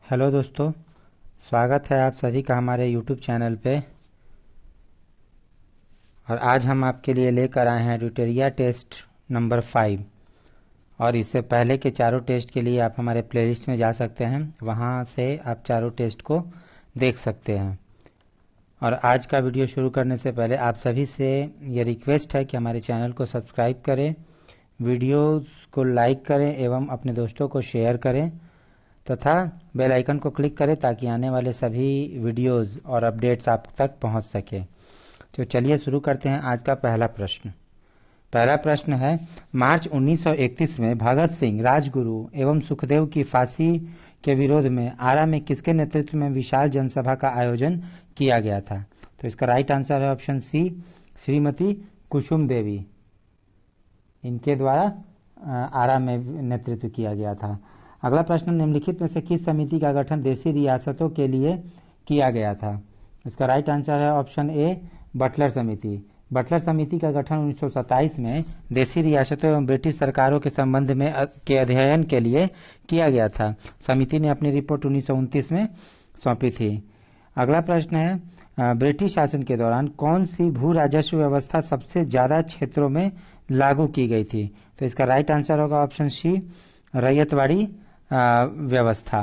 Hello दोस्तों, स्वागत है आप सभी का हमारे YouTube चैनल पे। और आज हम आपके लिए लेकर आए हैं ट्यूटोरिया टेस्ट नंबर 5। और इससे पहले के चारों टेस्ट के लिए आप हमारे प्लेलिस्ट में जा सकते हैं, वहां से आप चारों टेस्ट को देख सकते हैं। और आज का वीडियो शुरू करने से पहले आप सभी से ये रिक्वेस्ट है कि हमारे चैनल को सब्सक्राइब करें, वीडियोस को लाइक करें एवं अपने दोस्तों को शेयर करें तथा बेल आइकन को क्लिक करें ताकि आने वाले सभी वीडियोस और अपडेट्स आप तक पहुंच सके। तो चलिए शुरू करते हैं आज का पहला प्रश्न। पहला प्रश्न है, मार्च 1931 में भगत सिंह, राजगुरु एवं सुखदेव की फांसी के विरोध में आरा में किसके नेतृत्व में विशाल जनसभा का आयोजन किया गया था? तो इसका राइट आंसर है ऑप्शन सी, श्रीमती कुसुम देवी। इनके द्वारा आरा में नेतृत्व किया गया था। अगला प्रश्न, निम्नलिखित में से किस समिति का गठन देशी रियासतों के लिए किया गया था? इसका राइट आंसर है ऑप्शन ए, बटलर समिति। बटलर समिति का गठन 1927 में देशी रियासतों एवं ब्रिटिश सरकारों के संबंध में के अध्ययन के लिए किया गया था। समिति ने अपनी रिपोर्ट 1929 में सौंपी थी। अगला प्रश्न है, ब्रिटिश शासन के दौरान कौन सी भू राजस्व व्यवस्था सबसे ज्यादा क्षेत्रों में लागू की गई थी? तो इसका राइट आंसर होगा ऑप्शन सी, रैयतवाड़ी व्यवस्था।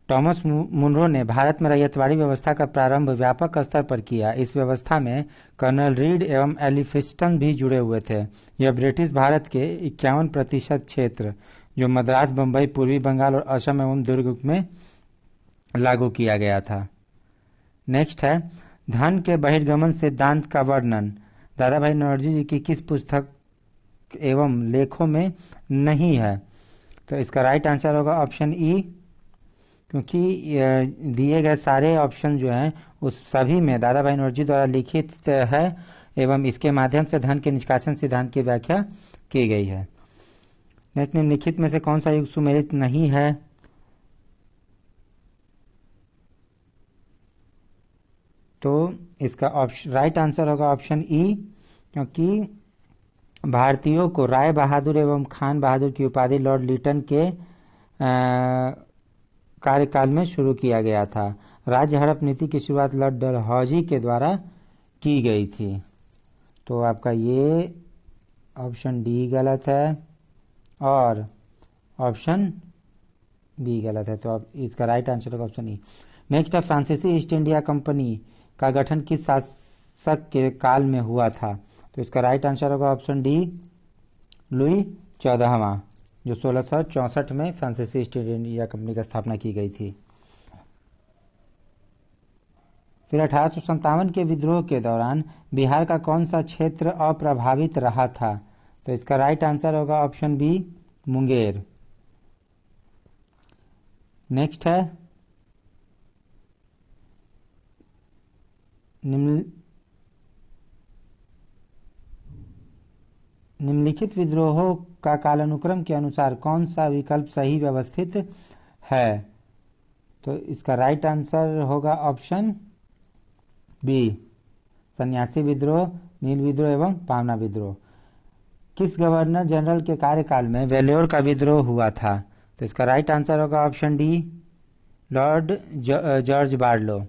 टॉमस मुनरो ने भारत में रैयतवाड़ी व्यवस्था का प्रारंभ व्यापक स्तर पर किया। इस व्यवस्था में कर्नल रीड एवं एलिफिंस्टन भी जुड़े हुए थे। यह ब्रिटिश भारत के 51% क्षेत्र जो मद्रास, बंबई, पूर्वी बंगाल और असम एवं दुर्ग में लागू किया गया था। नेक्स्ट है, धन के बहिर्गमन सिद्धांत का वर्णन दादा भाई नौरोजी जी की किस पुस्तक एवं लेखों में नहीं है? तो इसका राइट आंसर होगा ऑप्शन ई, क्योंकि दिए गए सारे ऑप्शन जो हैं उस सभी में दादा भाई नौरोजी द्वारा लिखित है एवं इसके माध्यम से धन के निष्कासन सिद्धांत की व्याख्या की गई है। निम्नलिखित में से कौन सा युग सुमेलित नहीं है? तो इसका राइट आंसर होगा ऑप्शन ई, क्योंकि भारतीयों को राय बहादुर एवं खान बहादुर की उपाधि लॉर्ड लिटन के कार्यकाल में शुरू किया गया था। राज्य हड़प नीति की शुरुआत लॉर्ड डलहौजी के द्वारा की गई थी। तो आपका ये ऑप्शन डी गलत है और ऑप्शन बी गलत है। तो अब इसका राइट आंसर होगा ऑप्शन ई। नेक्स्ट है, फ्रांसीसी ईस्ट इंडिया कंपनी का गठन किस शासक के काल में हुआ था? तो इसका राइट आंसर होगा ऑप्शन डी, लुई 14वां, जो 1664 में फ्रांसीसी ईस्ट इंडिया कंपनी की स्थापना की गई थी। फिर 1857 के विद्रोह के दौरान बिहार का कौन सा क्षेत्र अप्रभावित रहा था? तो इसका राइट आंसर होगा ऑप्शन बी, मुंगेर। नेक्स्ट है, निम्नलिखित विद्रोहों का कालानुक्रम के अनुसार कौन सा विकल्प सही व्यवस्थित है? तो इसका राइट आंसर होगा ऑप्शन बी, सन्यासी विद्रोह, नील विद्रोह एवं पावना विद्रोह। किस गवर्नर जनरल के कार्यकाल में वेल्योर का विद्रोह हुआ था? तो इसका राइट आंसर होगा option D, Lord George Barlow.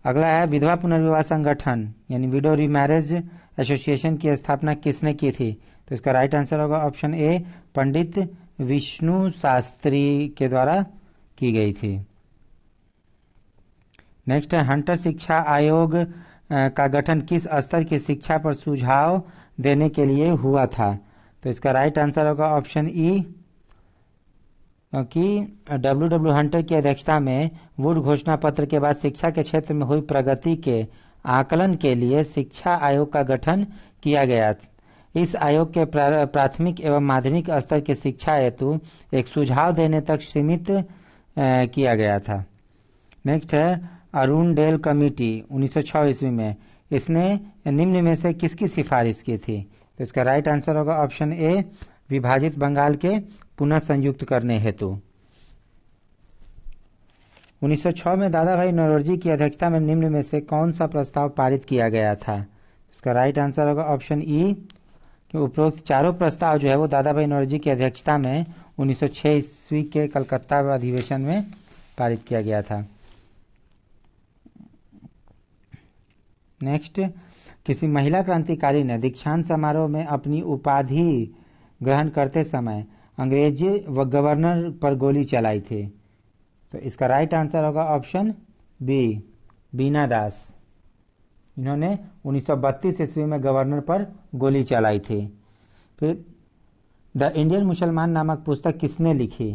अगला है, विधवा पुनर्विवाह संगठन यानी विडो रीमैरेज एसोसिएशन की स्थापना किसने की थी? तो इसका राइट आंसर होगा ऑप्शन ए, पंडित विष्णु शास्त्री के द्वारा की गई थी। नेक्स्ट है, हंटर शिक्षा आयोग का गठन किस स्तर की शिक्षा पर सुझाव देने के लिए हुआ था? तो इसका राइट आंसर होगा ऑप्शन ई, क्योंकि डब्ल्यू हंटर की अध्यक्षता में वुड घोषणा पत्र के बाद शिक्षा के क्षेत्र में हुई प्रगति के आकलन के लिए शिक्षा आयोग का गठन किया गया। इस आयोग के प्राथमिक एवं माध्यमिक स्तर की शिक्षा हेतु एक सुझाव देने तक सीमित किया गया था। नेक्स्ट है, अरुणडेल कमेटी 1906 ईस्वी में, इसने निम्न में से किसकी सिफारिश की थी? तो इसका राइट आंसर होगा ऑप्शन ए, विभाजित बंगाल के पुनः संयुक्त करने हेतु। 1906 में दादा भाई नौरोजी की अध्यक्षता में निम्न में से कौन सा प्रस्ताव पारित किया गया था? इसका राइट आंसर होगा ऑप्शन ई, कि उपरोक्त चारों प्रस्ताव जो है वो दादा भाई नौरोजी की अध्यक्षता में 1906 ईस्वी के कलकत्ता अधिवेशन में पारित किया गया था। नेक्स्ट, किसी महिला क्रांतिकारी ने दीक्षांत समारोह में अपनी उपाधि ग्रहण करते समय अंग्रेजी व गवर्नर पर गोली चलाई थी। तो इसका राइट आंसर होगा ऑप्शन बी, बीना दास। इन्होंने 1932 ईस्वी में गवर्नर पर गोली चलाई थी। फिर द इंडियन मुसलमान नामक पुस्तक किसने लिखी?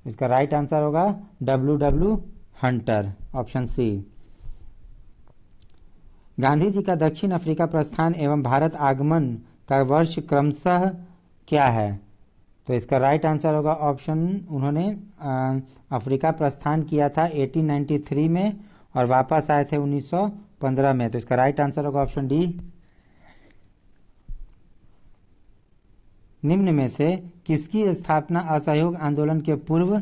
इसका राइट आंसर होगा W. Hunter, option C. Gandhi ji का दक्षिण अफ्रीका प्रस्थान एवं भारत आगमन का वर्ष क्रमशः क्या है? तो इसका राइट आंसर होगा ऑप्शन, उन्होंने अफ्रीका प्रस्थान किया था 1893 में और वापस आए थे 1915 में। तो इसका राइट आंसर होगा ऑप्शन डी। निम्न में से किसकी स्थापना असहयोग आंदोलन के पूर्व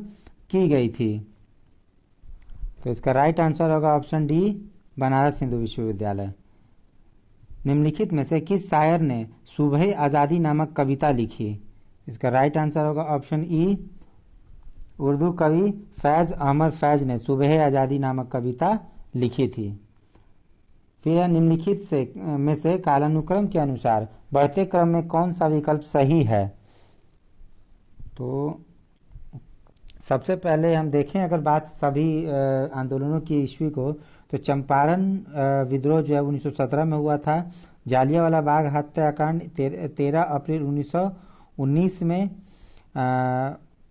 की गई थी? तो इसका राइट आंसर होगा ऑप्शन डी, बनारस हिंदू विश्वविद्यालय। निम्नलिखित में से किस शायर ने सुबह आजादी नामक कविता लिखी? इसका राइट आंसर होगा ऑप्शन ई, उर्दू कवि फैज अहमद फैज ने सुबह आजादी नामक कविता लिखी थी। फिर निम्नलिखित में से कालानुक्रम के अनुसार बढ़ते क्रम में कौन सा विकल्प सही है? तो सबसे पहले हम देखें अगर बात सभी आंदोलनों की ईस्वी को, तो चंपारण विद्रोह जो है 1917 में हुआ था। जालियांवाला बाग हत्याकांड 13 अप्रैल 1919 में,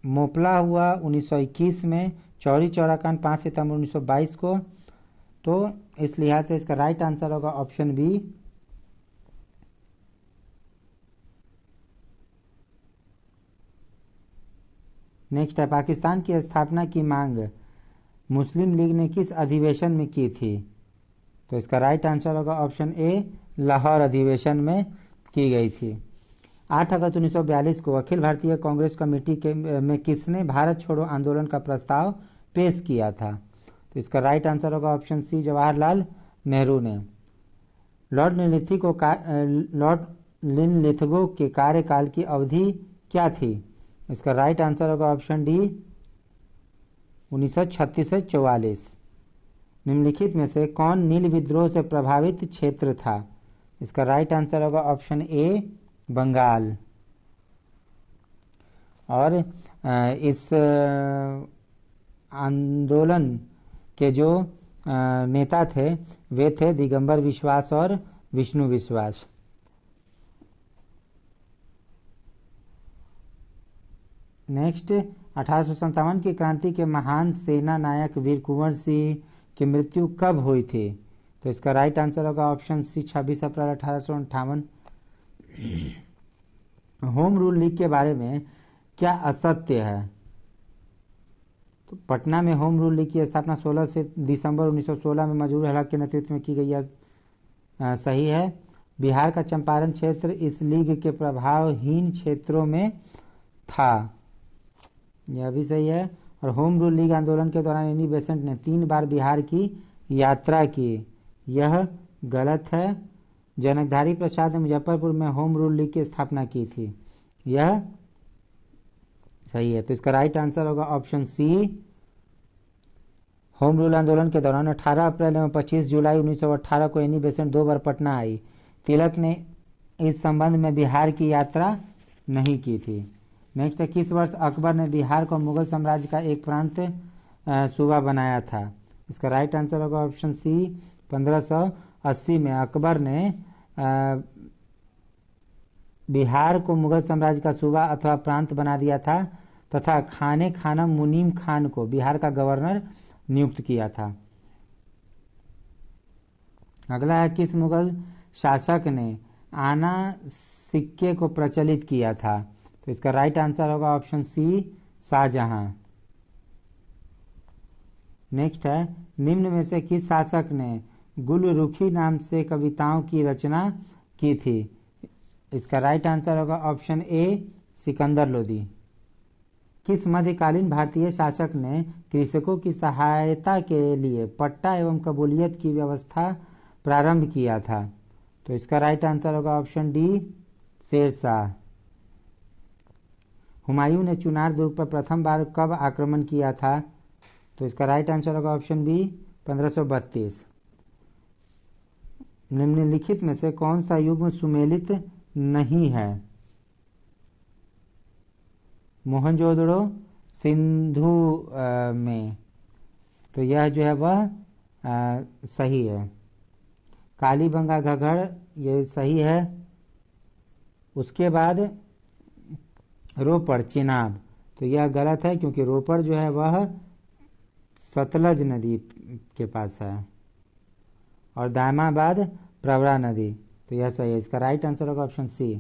मोपला हुआ 1921 में, चौरी चौरा कांड 5 सितंबर 1922 को। तो इस लिहाज से इसका राइट आंसर होगा ऑप्शन बी। नेक्स्ट है, पाकिस्तान की स्थापना की मांग मुस्लिम लीग ने किस अधिवेशन में की थी? तो इसका राइट आंसर होगा ऑप्शन ए, लाहौर अधिवेशन में की गई थी। 8 अगस्त 1942 को अखिल भारतीय कांग्रेस कमेटी में किसने भारत छोड़ो आंदोलन का प्रस्ताव पेश किया था? तो इसका राइट आंसर होगा ऑप्शन सी, जवाहरलाल नेहरू ने। लॉर्ड लिनलिथगो के कार्यकाल की अवधि क्या थी? इसका राइट आंसर होगा ऑप्शन डी, 1936 से 44। निम्नलिखित में से कौन नील विद्रोह से प्रभावित क्षेत्र था? इसका राइट आंसर होगा ऑप्शन ए, बंगाल। और इस आंदोलन के जो नेता थे वे थे दिगंबर विश्वास और विष्णु विश्वास। नेक्स्ट, 1857 की क्रांति के महान सेना नायक वीर कुंवर सिंह की मृत्यु कब हुई थी? तो इसका राइट आंसर होगा ऑप्शन सी, 26 अप्रैल 1858। होम रूल लीग के बारे में क्या असत्य है? तो पटना में होम रूल लीग की स्थापना 16 से दिसंबर 1916 में मजरूर हलक के नेतृत्व में की गई है, सही है। बिहार का चंपारण क्षेत्र इस लीग के प्रभावहीन क्षेत्रों में था, यह भी सही है। और होम रूल लीग आंदोलन के दौरान एनी बेसेंट ने 3 बार बिहार की यात्रा की, यह गलत है। जनकधारी प्रसाद ने मुजफ्फरपुर में होम रूल लीग की स्थापना की थी, यह सही है। तो इसका राइट आंसर होगा ऑप्शन सी। होम रूल आंदोलन के दौरान 18 अप्रैल एवं 25 जुलाई 1918 को एनी बेसेंट 2 बार पटना आई। तिलक ने इस संबंध में बिहार की यात्रा नहीं की थी। नेक्स्ट है, किस वर्ष अकबर ने बिहार को मुगल साम्राज्य का एक प्रांत सूबा बनाया था? इसका राइट आंसर होगा ऑप्शन सी, 1580 में अकबर ने बिहार को मुगल साम्राज्य का सूबा अथवा प्रांत बना दिया था तथा खाने खानम मुनीम खान को बिहार का गवर्नर नियुक्त किया था। अगला है, किस मुगल शासक ने आना सिक्के को प्रचलित किया था? तो इसका राइट आंसर होगा ऑप्शन सी, शाहजहां। नेक्स्ट है, निम्न में से किस शासक ने गुलरुखी नाम से कविताओं की रचना की थी? इसका राइट आंसर होगा ऑप्शन ए, सिकंदर लोदी। किस मध्यकालीन भारतीय शासक ने कृषकों की सहायता के लिए पट्टा एवं कबूलियत की व्यवस्था प्रारंभ किया था? तो इसका राइट आंसर होगा ऑप्शन डी, शेरशाह। हुमायूं ने चुनार दुर्ग पर प्रथम बार कब आक्रमण किया था? तो इसका राइट आंसर होगा ऑप्शन बी 1532। निम्नलिखित में से कौन सा युग सुमेलित नहीं है? मोहनजोदड़ो, सिंधु में। तो यह जो है वह सही है। कालीबंगा घगड़ ये सही है। उसके बाद रोपड़ चेनाब, तो यह गलत है क्योंकि रोपड़ जो है वह सतलज नदी के पास है और दामाबाद प्रवरा नदी, तो यह सही है। इसका राइट आंसर होगा ऑप्शन सी।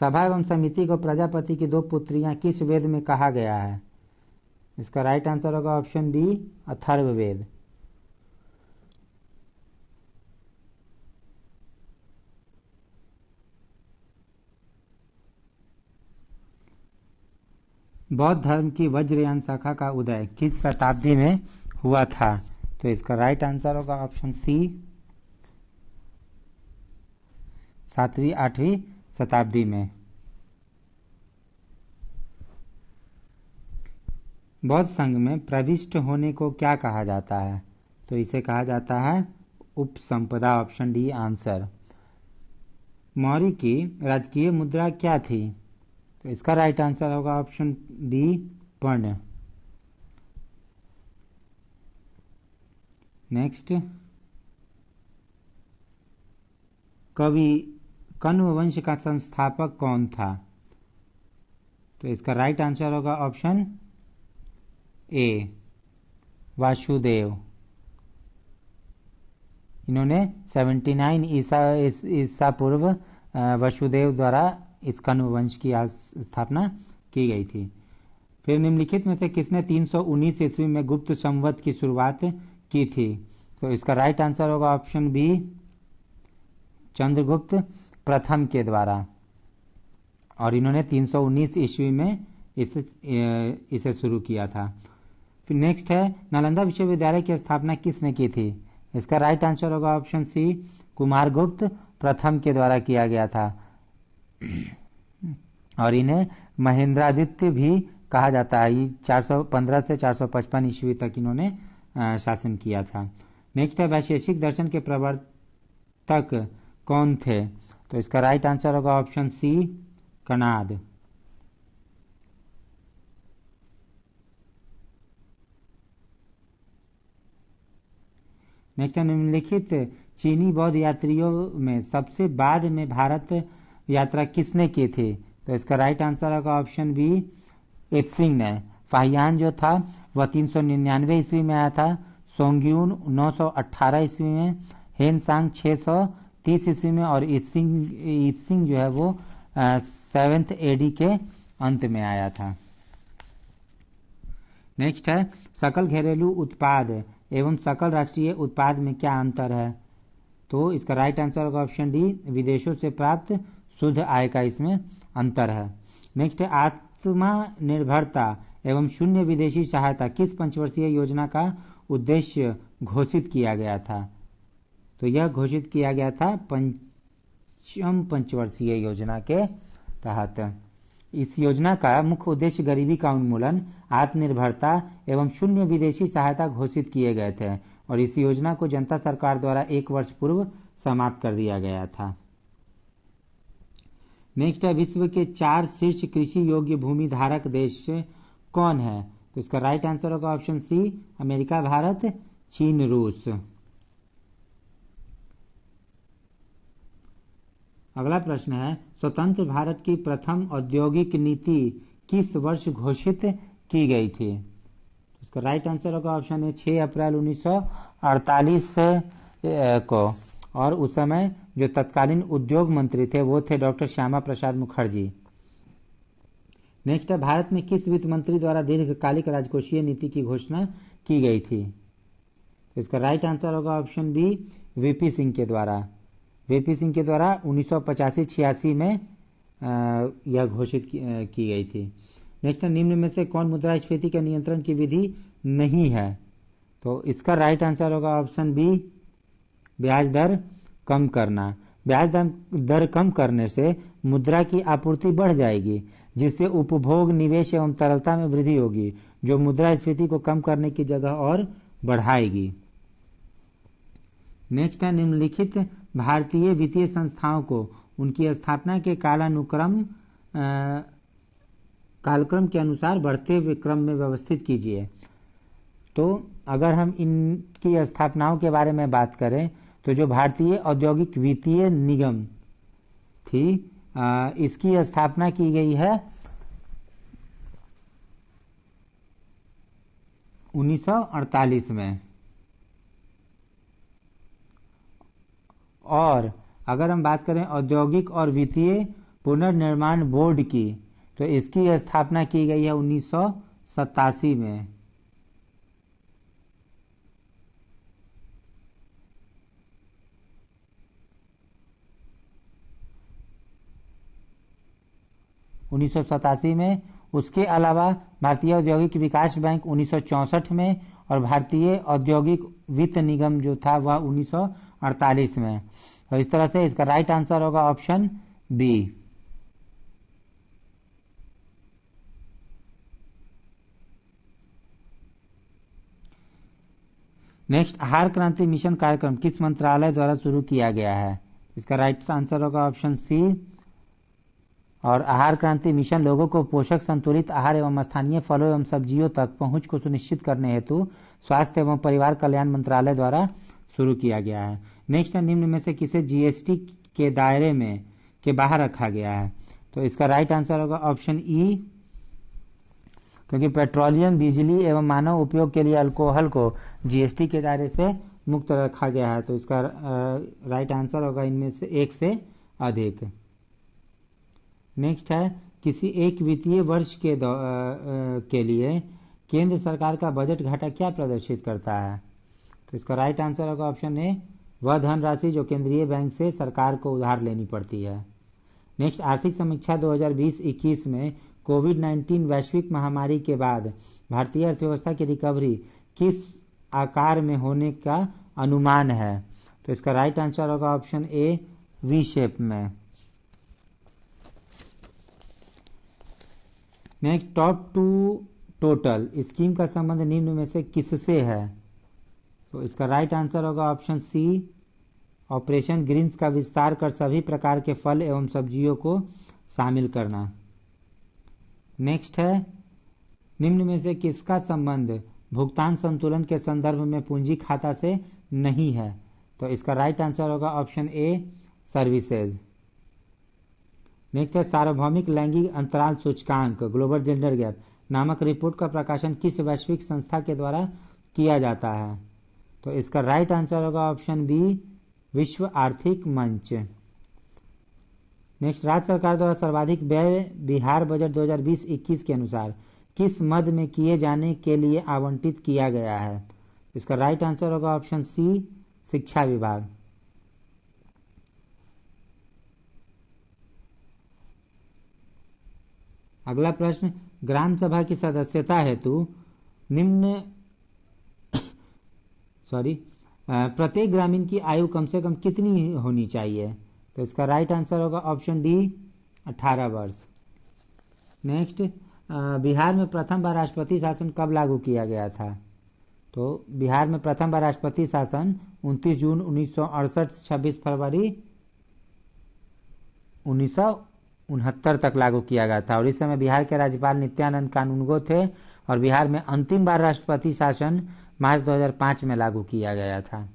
सभा एवं समिति को प्रजापति की 2 पुत्रियां किस वेद में कहा गया है? इसका राइट आंसर होगा ऑप्शन बी अथर्ववेद। बौद्ध धर्म की वज्रयान शाखा का उदय किस शताब्दी में हुआ था? तो इसका राइट आंसर होगा ऑप्शन सी 7वीं 8वीं शताब्दी में। बौद्ध संघ में प्रविष्ट होने को क्या कहा जाता है? तो इसे कहा जाता है उपसंपदा। Option D answer. मौर्य की राजकीय मुद्रा क्या थी? तो इसका राइट आंसर होगा ऑप्शन बी पर्ण। नेक्स्ट, कवि कण्व वंश का संस्थापक कौन था? तो इसका राइट आंसर होगा ऑप्शन ए वासुदेव। इन्होंने 79 ईसा पूर्व वसुदेव द्वारा इस कण्व वंश की स्थापना की गई थी। फिर निम्नलिखित में से किसने 319 ईस्वी में गुप्त संवत की शुरुआत की थी? तो इसका राइट आंसर होगा ऑप्शन बी चंद्रगुप्त प्रथम के द्वारा, और इन्होंने 319 ईस्वी में इसे शुरू किया था। फिर नेक्स्ट है, नालंदा विश्वविद्यालय की स्थापना किसने की थी? इसका राइट आंसर होगा ऑप्शन सी कुमारगुप्त प्रथम के द्वारा किया गया था, और इन्हें महेंद्रादित्य भी कहा जाता है। 415 से 455 ईस्वी तक इन्होंने शासन किया था। नेक्स्ट है, वैशेषिक दर्शन के प्रवर्तक कौन थे? तो इसका राइट आंसर होगा ऑप्शन सी कणाद। नेक्स्ट, निम्नलिखित चीनी बौद्ध यात्रियों में सबसे बाद में भारत यात्रा किसने की थी? तो इसका राइट आंसर होगा ऑप्शन बी एत्सिंग ने। फाहियान जो था वह 399 ईस्वी में आया था, सोंग्यून 918 ईस्वी में, हेनसांग 630 ईस्वी में, और ईत्सिंग जो है वो 7th AD के अंत में आया था। नेक्स्ट है, सकल घरेलू उत्पाद एवं सकल राष्ट्रीय उत्पाद में क्या अंतर है? तो इसका राइट आंसर होगा ऑप्शन डी विदेशों से प्राप्त शुद्ध आय का इसमें अंतर है। नेक्स्ट है, आत्मनिर्भरता एवं शून्य विदेशी सहायता किस पंचवर्षीय योजना का उद्देश्य घोषित किया गया था? तो यह घोषित किया गया था पंचम पंचवर्षीय योजना के तहत। इस योजना का मुख्य उद्देश्य गरीबी का उन्मूलन, आत्मनिर्भरता एवं शून्य विदेशी सहायता घोषित किए गए थे, और इस योजना को जनता सरकार द्वारा 1 वर्ष पूर्व समाप्त कर दिया गया था। नेक्स्ट है, विश्व के 4 शीर्ष कृषि योग्य भूमि धारक देश कौन है? तो इसका राइट आंसर होगा ऑप्शन सी अमेरिका, भारत, चीन, रूस। अगला प्रश्न है, स्वतंत्र भारत की प्रथम औद्योगिक नीति किस वर्ष घोषित की गई थी? इसका राइट आंसर होगा ऑप्शन ए 6 अप्रैल 1948 को, और उस समय जो तत्कालीन उद्योग मंत्री थे वो थे डॉक्टर श्यामा प्रसाद मुखर्जी। नेक्स्ट है, भारत में किस वित्त मंत्री द्वारा दीर्घकालिक राजकोषीय नीति की घोषणा की गई थी? इसका राइट आंसर होगा ऑप्शन बी वीपी सिंह के द्वारा। वीपी सिंह के द्वारा 1985-86 में यह घोषित की गई थी। नेक्स्ट, निम्न में से कौन मुद्रास्फीति के नियंत्रण की विधि नहीं है? तो इसका राइट आंसर होगा ऑप्शन बी ब्याज दर कम करना। ब्याज दर कम करने से मुद्रा की आपूर्ति बढ़ जाएगी, जिससे उपभोग, निवेश एवं तरलता में वृद्धि होगी, जो मुद्रास्फीति को कम करने की जगह और बढ़ाएगी। नेक्स्ट है, निम्नलिखित भारतीय वित्तीय संस्थाओं को उनकी स्थापना के कालक्रम के अनुसार बढ़ते हुए क्रम में व्यवस्थित कीजिए। तो अगर हम इनकी स्थापनाओं के बारे में बात करें तो जो भारतीय औद्योगिक वित्तीय निगम थी, इसकी स्थापना की गई है 1948 में। और अगर हम बात करें औद्योगिक और वित्तीय पुनर्निर्माण बोर्ड की, तो इसकी स्थापना की गई है 1987 में। उसके अलावा भारतीय औद्योगिक विकास बैंक 1964 में और भारतीय औद्योगिक वित्त निगम जो था वह 1948 में। तो इस तरह से इसका राइट आंसर होगा ऑप्शन बी। नेक्स्ट, आहार क्रांति मिशन कार्यक्रम किस मंत्रालय द्वारा शुरू किया गया है? इसका राइट आंसर होगा ऑप्शन सी। और आहार क्रांति मिशन लोगों को पोषक संतुलित आहार एवं स्थानीय फलों एवं सब्जियों तक पहुंच को सुनिश्चित करने हेतु स्वास्थ्य एवं परिवार कल्याण मंत्रालय द्वारा शुरू किया गया है। नेक्स्ट है, निम्न में से किसे जीएसटी के दायरे में के बाहर रखा गया है? तो इसका राइट आंसर होगा ऑप्शन ई, क्योंकि पेट्रोलियम, बिजली एवं मानव उपयोग के लिए अल्कोहल को जीएसटी के दायरे से मुक्त रखा गया है। तो इसका राइट आंसर होगा इनमें से एक से अधिक। नेक्स्ट है, किसी एक वित्तीय वर्ष के लिए केंद्र सरकार का बजट घाटा क्या प्रदर्शित करता है? तो इसका राइट आंसर होगा ऑप्शन ए, वह धनराशि जो केंद्रीय बैंक से सरकार को उधार लेनी पड़ती है। नेक्स्ट, आर्थिक समीक्षा 2020-21 में कोविड-19 वैश्विक महामारी के बाद भारतीय अर्थव्यवस्था की रिकवरी किस आकार में होने का अनुमान है? तो इसका राइट आंसर होगा ऑप्शन ए, वी शेप में। Next, top to total scheme का संबंध निम्न में से किससे है? तो इसका राइट आंसर होगा ऑप्शन सी, ऑपरेशन ग्रीन्स का विस्तार कर सभी प्रकार के फल एवं सब्जियों को शामिल करना। नेक्स्ट है, निम्न में से किसका संबंध भुगतान संतुलन के संदर्भ में पूंजी खाता से नहीं है? तो इसका राइट आंसर होगा ऑप्शन ए, सर्विसेज। नेक्स्ट है, सार्वभौमिक लैंगिक अंतराल सूचकांक ग्लोबल जेंडर गैप नामक रिपोर्ट का प्रकाशन किस वैश्विक संस्था के द्वारा किया जाता है? तो इसका राइट आंसर होगा ऑप्शन बी, विश्व आर्थिक मंच। नेक्स्ट, राज्य सरकार द्वारा सर्वाधिक व्यय बिहार बजट 2020-21 के अनुसार किस मद में किए जाने के लिए आवंटित किया गया है? इसका राइट आंसर होगा ऑप्शन सी, शिक्षा विभाग। अगला प्रश्न, ग्राम सभा की सदस्यता हेतु प्रत्येक ग्रामीण की आयु कम से कम कितनी होनी चाहिए? तो इसका राइट आंसर होगा ऑप्शन डी, 18 वर्ष। नेक्स्ट, बिहार में प्रथम बार राष्ट्रपति शासन कब लागू किया गया था? तो बिहार में प्रथम बार राष्ट्रपति शासन 29 जून 1968 से 26 फरवरी 1969 तक लागू किया गया था। और इस समय बिहार के राज्यपाल नित्यानंद कानूनगो थे। और बिहार में अंतिम बार राष्ट्रपति शासन मार्च 2005 में लागू किया गया था।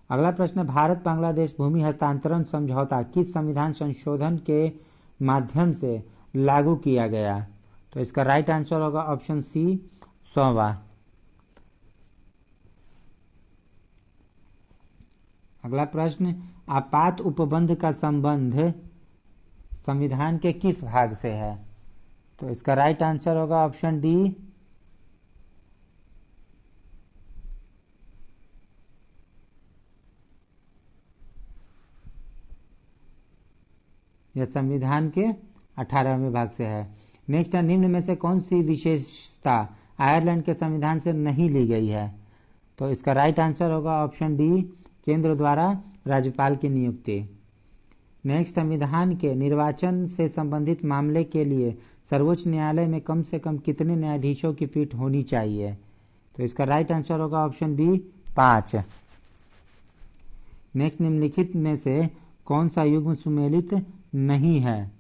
अगला प्रश्न, भारत बांग्लादेश भूमि हस्तांतरण समझौता किस संविधान संशोधन के माध्यम से लागू किया गया? तो इसका राइट आंसर होगा ऑप्शन सी, 100वां। अगला प्रश्न, आपात उपबंध का संबंध संविधान के किस भाग से है? तो इसका राइट आंसर होगा ऑप्शन डी, यह संविधान के 18वें भाग से है। नेक्स्ट है, निम्न में से कौन सी विशेषता आयरलैंड के संविधान से नहीं ली गई है? तो इसका राइट आंसर होगा ऑप्शन डी, केंद्र द्वारा राज्यपाल की नियुक्ति। नेक्स्ट, संविधान के निर्वाचन से संबंधित मामले के लिए सर्वोच्च न्यायालय में कम से कम कितने न्यायाधीशों की पीठ होनी चाहिए? तो इसका राइट आंसर होगा ऑप्शन बी 5। नेक्स्ट, निम्नलिखित में से कौन सा युग्म सुमेलित नहीं है?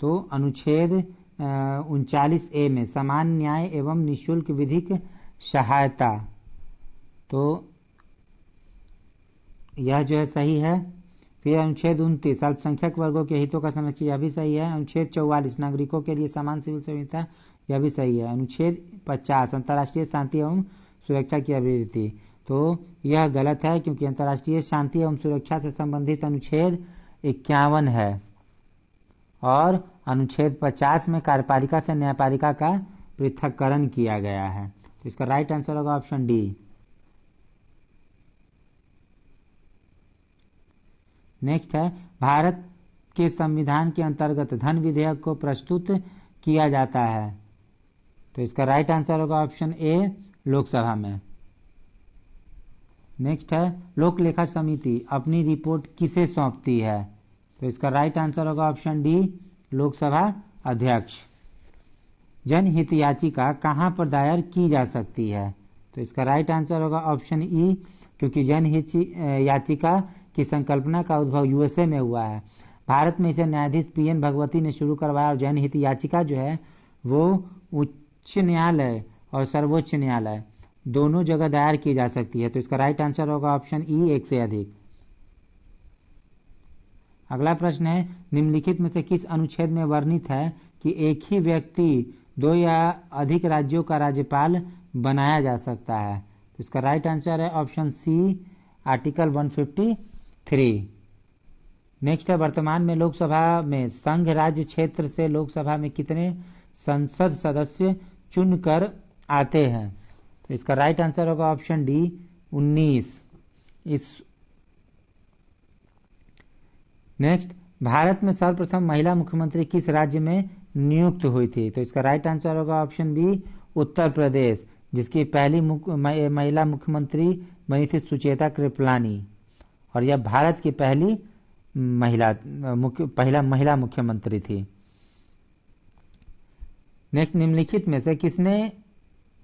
तो अनुच्छेद 39A में समान न्याय एवं निःशुल्क विधिक सहायता, तो यह जो है सही है। फिर अनुच्छेद 29 अल्पसंख्यक वर्गों के हितों का संरक्षण, यह भी सही है। अनुच्छेद 44 नागरिकों के लिए समान सिविल संहिता, यह भी सही है। अनुच्छेद 50 अंतर्राष्ट्रीय शांति एवं सुरक्षा की अभिवृद्धि, तो यह गलत है क्योंकि अंतर्राष्ट्रीय शांति एवं सुरक्षा से संबंधित अनुच्छेद 51 है और अनुच्छेद 50 में कार्यपालिका से न्यायपालिका का पृथक्करण किया गया है। तो इसका राइट आंसर होगा ऑप्शन डी। नेक्स्ट है, भारत के संविधान के अंतर्गत धन विधेयक को प्रस्तुत किया जाता है। तो इसका राइट आंसर होगा ऑप्शन ए, लोकसभा में। नेक्स्ट है, लोक लेखा समिति अपनी रिपोर्ट किसे सौंपती है? तो इसका राइट आंसर होगा ऑप्शन डी, लोकसभा अध्यक्ष। जनहित याचिका कहां पर दायर की जा सकती है? तो इसका राइट आंसर होगा ऑप्शन ई, क्योंकि जनहित याचिका की संकल्पना का उद्भव यूएसए में हुआ है। भारत में इसे न्यायाधीश पीएन भगवती ने शुरू करवाया और जनहित याचिका जो है वो उच्च न्यायालय और सर्वोच्च न्यायालय दोनों जगह दायर की जा सकती है। तो इसका राइट आंसर होगा ऑप्शन ई, एक से अधिक। अगला प्रश्न है, निम्नलिखित में से किस अनुच्छेद में वर्णित है कि एक ही व्यक्ति 2 या अधिक राज्यों का राज्यपाल बनाया जा सकता है? तो इसका राइट आंसर है ऑप्शन सी, आर्टिकल 153। नेक्स्ट है, वर्तमान में लोकसभा में संघ राज्य क्षेत्र से लोकसभा में कितने संसद सदस्य चुनकर आते हैं? तो इसका राइट आंसर होगा ऑप्शन डी, 19। नेक्स्ट, भारत में सर्वप्रथम महिला मुख्यमंत्री किस राज्य में नियुक्त हुई थी? तो इसका राइट आंसर होगा ऑप्शन बी, उत्तर प्रदेश, जिसकी पहली महिला मुख्यमंत्री बनी थी सुचेता कृपलानी, और यह भारत की पहली महिला मुख्यमंत्री थी। नेक्स्ट, निम्नलिखित में से किसने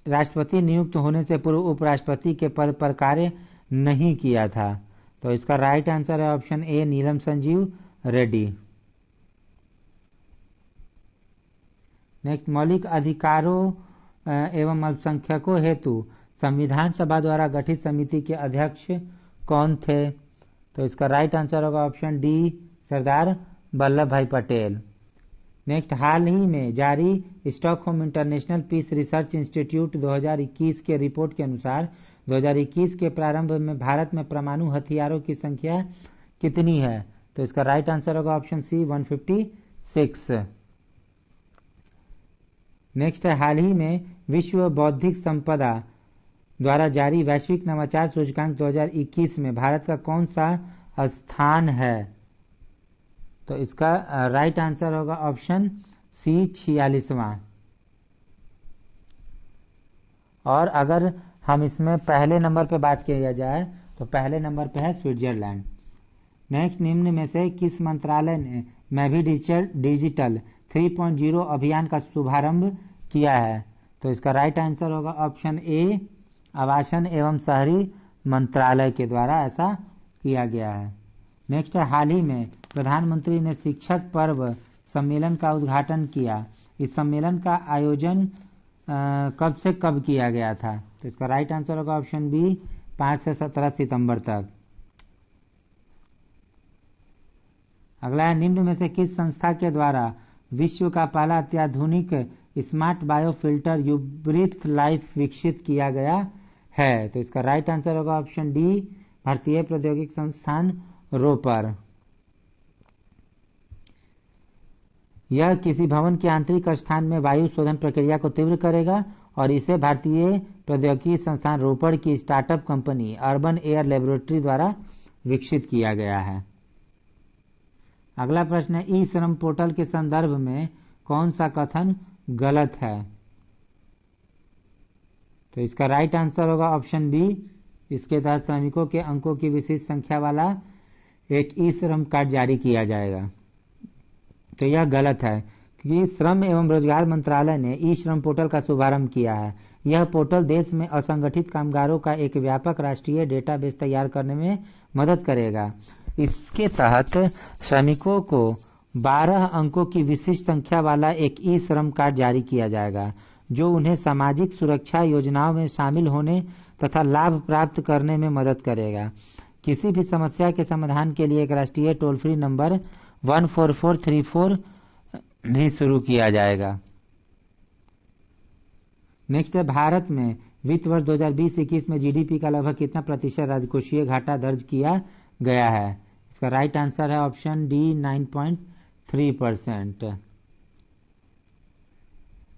राष्ट्रपति नियुक्त होने से पूर्व उपराष्ट्रपति के पद पर कार्य नहीं किया था? तो इसका राइट आंसर है option A, Neelam Sanjeev Reddy. Next, मौलिक अधिकारों एवं अल्पसंख्यकों हेतु संविधान सभा द्वारा गठित समिति के अध्यक्ष कौन थे? तो इसका राइट आंसर होगा option D, Sardar Vallabh Bhai Patel. Next, हाल ही में जारी Stockholm International Peace Research Institute 2021 के रिपोर्ट के अनुसार 2021 के प्रारंभ में भारत में परमाणु हथियारों की संख्या कितनी है? तो इसका राइट आंसर होगा ऑप्शन सी, 156। नेक्स्ट है, हाल ही में विश्व बौद्धिक संपदा द्वारा जारी वैश्विक नवाचार सूचकांक 2021 में भारत का कौन सा स्थान है? तो इसका राइट आंसर होगा ऑप्शन सी, 46वां। और अगर हम इसमें पहले नंबर पे बात किया जाए तो पहले नंबर पे है स्विट्जरलैंड। नेक्स्ट, निम्न में से किस मंत्रालय ने मैं भी डिजिटल 3.0 अभियान का शुभारंभ किया है? तो इसका राइट आंसर होगा ऑप्शन ए, आवासन एवं शहरी मंत्रालय के द्वारा ऐसा किया गया है। नेक्स्ट है, हाल ही में प्रधानमंत्री ने शिक्षक पर्व सम्मेलन का उद्घाटन किया। इस सम्मेलन का आयोजन कब से कब किया गया था? तो इसका राइट आंसर होगा ऑप्शन बी, 5 से 17 सितंबर तक। अगला है, निम्न में से किस संस्था के द्वारा विश्व का पहला अत्याधुनिक स्मार्ट बायोफिल्टर यूब्रीथ लाइफ विकसित किया गया है? तो इसका राइट आंसर होगा ऑप्शन डी, भारतीय प्रौद्योगिकी संस्थान रोपर। यह किसी भवन के आंतरिक स्थान में वायु शोधन प्रक्रिया को तीव्र करेगा और इसे भारतीय प्रौद्योगिकी संस्थान रोपड़ की startup company urban air laboratory द्वारा विकसित किया गया है। अगला प्रश्न है, ई श्रम पोर्टल के संदर्भ में कौन सा कथन गलत है? तो इसका राइट आंसर होगा ऑप्शन बी, इसके तहत श्रमिकों के अंकों की विशिष्ट संख्या वाला एक ई श्रम कार्ड जारी किया जाएगा। तो यह गलत है, क्योंकि श्रम एवं रोजगार मंत्रालय ने ई श्रम पोर्टल का शुभारंभ किया है। यह पोर्टल देश में असंगठित कामगारों का एक व्यापक राष्ट्रीय डेटाबेस तैयार करने में मदद करेगा। इसके तहत श्रमिकों को 12 अंकों की विशिष्ट संख्या वाला एक ई श्रम कार्ड जारी किया जाएगा, जो उन्हें सामाजिक सुरक्षा योजनाओं में शामिल होने तथा लाभ प्राप्त करने में मदद करेगा। किसी भी समस्या के समाधान के लिए एक राष्ट्रीय टोल फ्री नंबर 14434 भी शुरू किया जाएगा। नेक्स्ट है, भारत में वित्त वर्ष 2020-21 में जीडीपी का लगभग कितना प्रतिशत राजकोषीय घाटा दर्ज किया गया है? इसका राइट आंसर है ऑप्शन डी 9.3%।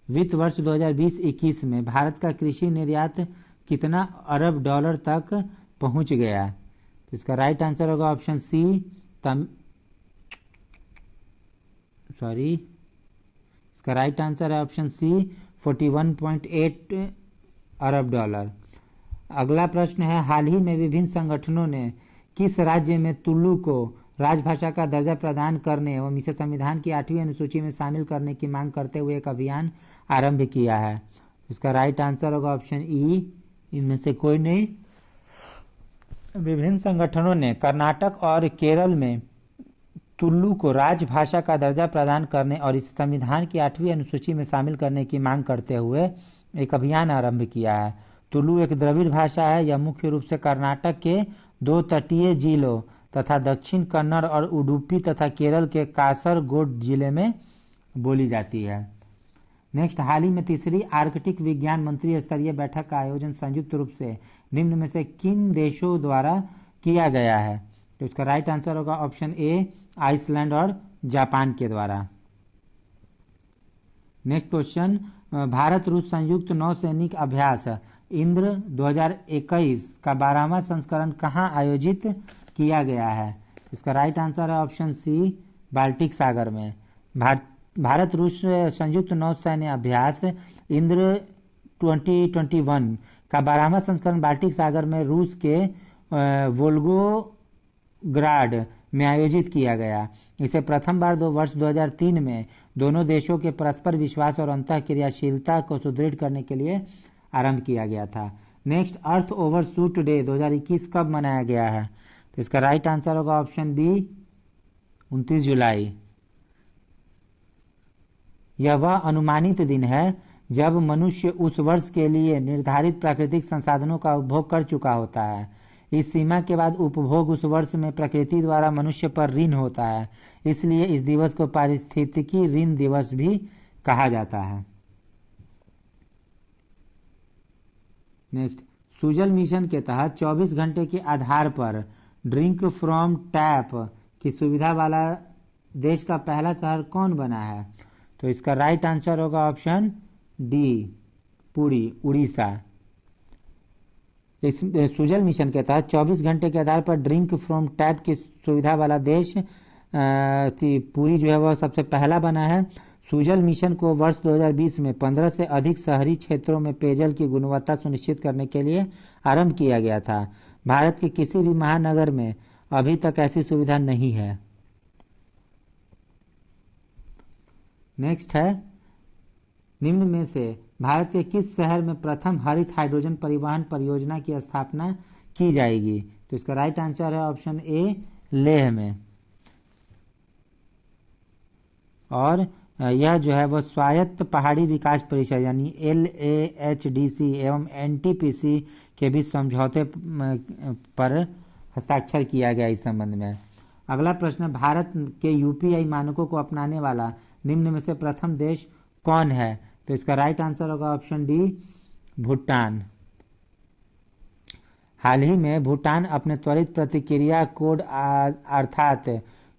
वित्त वर्ष 2020-21 में भारत का कृषि निर्यात कितना अरब डॉलर तक पहुंच गया? तो इसका राइट आंसर होगा ऑप्शन सी इसका राइट आंसर है ऑप्शन सी 41.8 अरब डॉलर। अगला प्रश्न है, हाल ही में विभिन्न संगठनों ने किस राज्य में तुलु को राजभाषा का दर्जा प्रदान करने एवं इसे संविधान की 8वीं अनुसूची में शामिल करने की मांग करते हुए एक अभियान आरंभ किया है? इसका राइट आंसर होगा ऑप्शन ई, इनमें से कोई नहीं। विभिन्न संगठनों ने कर्नाटक और केरल में तुलु को राजभाषा का दर्जा प्रदान करने और इसे संविधान की 8वीं अनुसूची में शामिल करने की मांग करते हुए एक अभियान आरंभ किया है। तुलु एक द्रविड़ भाषा है। यह मुख्य रूप से कर्नाटक के 2 तटीय जिलों तथा दक्षिण कन्नड़ और उडुपी तथा केरल के कासरगोड जिले में बोली जाती है। नेक्स्ट, हाल ही में तीसरी आर्कटिक विज्ञान मंत्री स्तरीय बैठक का आयोजन संयुक्त रूप से निम्न में से किन देशों द्वारा किया गया है? तो इसका राइट आंसर होगा ऑप्शन ए, आइसलैंड और जापान के द्वारा। नेक्स्ट क्वेश्चन, भारत रूस संयुक्त नौसैनिक अभ्यास इंद्र 2021 का 12वां संस्करण कहां आयोजित किया गया है? इसका राइट आंसर है ऑप्शन सी, बाल्टिक सागर में। भारत रूस संयुक्त नौसैन्य अभ्यास इंद्र 2021 का 12वां संस्करण बाल्टिक सागर में रूस के वोल्गोग्राड में आयोजित किया गया। इसे प्रथम बार वर्ष 2003 में दोनों देशों के परस्पर विश्वास और अंतःक्रियाशीलता को सुदृढ़ करने के लिए आरंभ किया गया था। नेक्स्ट, अर्थ ओवरशूट डे 2021 कब मनाया गया है? तो इसका राइट आंसर होगा ऑप्शन बी, 29 जुलाई। यह वह अनुमानित दिन है जब मनुष्य उस वर्ष के लिए निर्धारित प्राकृतिक संसाधनों का उपभोग कर चुका होता है। इस सीमा के बाद उपभोग उस वर्ष में प्रकृति द्वारा मनुष्य पर ऋण होता है, इसलिए इस दिवस को पारिस्थितिकी ऋण दिवस भी कहा जाता है। नेक्स्ट, सुजल मिशन के तहत 24 घंटे के आधार पर ड्रिंक फ्रॉम टैप की सुविधा वाला देश का पहला शहर कौन बना है? तो इसका राइट आंसर होगा ऑप्शन डी, पुरी, उड़ीसा। इस सुजल मिशन के तहत 24 घंटे के आधार पर ड्रिंक फ्रॉम टैप की सुविधा वाला देश पुरी जो है वह सबसे पहला बना है। सुजल मिशन को वर्ष 2020 में 15 से अधिक शहरी क्षेत्रों में पेयजल की गुणवत्ता सुनिश्चित करने के लिए आरंभ किया गया था। भारत के किसी भी महानगर में अभी तक ऐसी सुविधा नहीं है। नेक्स्ट है, निम्न में से भारत के किस शहर में प्रथम हरित हाइड्रोजन परिवहन परियोजना की स्थापना की जाएगी? तो इसका राइट आंसर है ऑप्शन ए, लेह में। और यह जो है वह स्वायत्त पहाड़ी विकास परिषद यानी LAHDC एवं NTPC के बीच समझौते पर हस्ताक्षर किया गया इस संबंध में। अगला प्रश्न, भारत के UPI मानकों को अपनाने वाला निम्न में से प्रथम देश कौन है? तो इसका राइट आंसर होगा ऑप्शन डी, भूटान। हाल ही में भूटान अपने त्वरित प्रतिक्रिया कोड अर्थात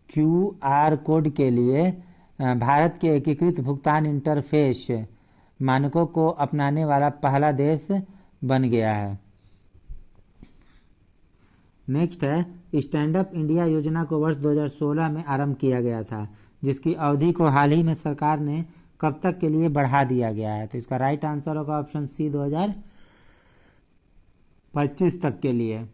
QR कोड के लिए भारत के एकीकृत भुगतान इंटरफेस मानकों को अपनाने वाला पहला देश बन गया है। नेक्स्ट है, स्टैंड अप इंडिया योजना को वर्ष 2016 में आरंभ किया गया था, जिसकी अवधि को हाल ही में सरकार ने कब तक के लिए बढ़ा दिया गया है? तो इसका राइट आंसर होगा ऑप्शन सी, 2025 तक के लिए।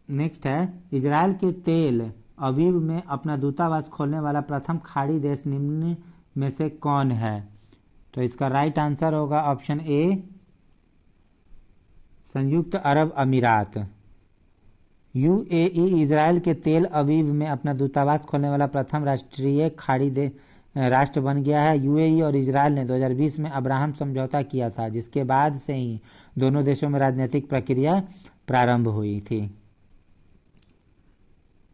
नेक्स्ट है, इजराइल के तेल अवीव में अपना दूतावास खोलने वाला प्रथम खाड़ी देश निम्न में से कौन है? तो इसका राइट आंसर होगा ऑप्शन ए, संयुक्त अरब अमीरात। यूएई इजराइल के तेल अवीव में अपना दूतावास खोलने वाला प्रथम राष्ट्रीय खाड़ी राष्ट्र बन गया है। यूएई और इजराइल ने 2020 में अब्राहम समझौता किया था, जिसके बाद से ही दोनों देशों में राजनीतिक प्रक्रिया प्रारंभ हुई थी।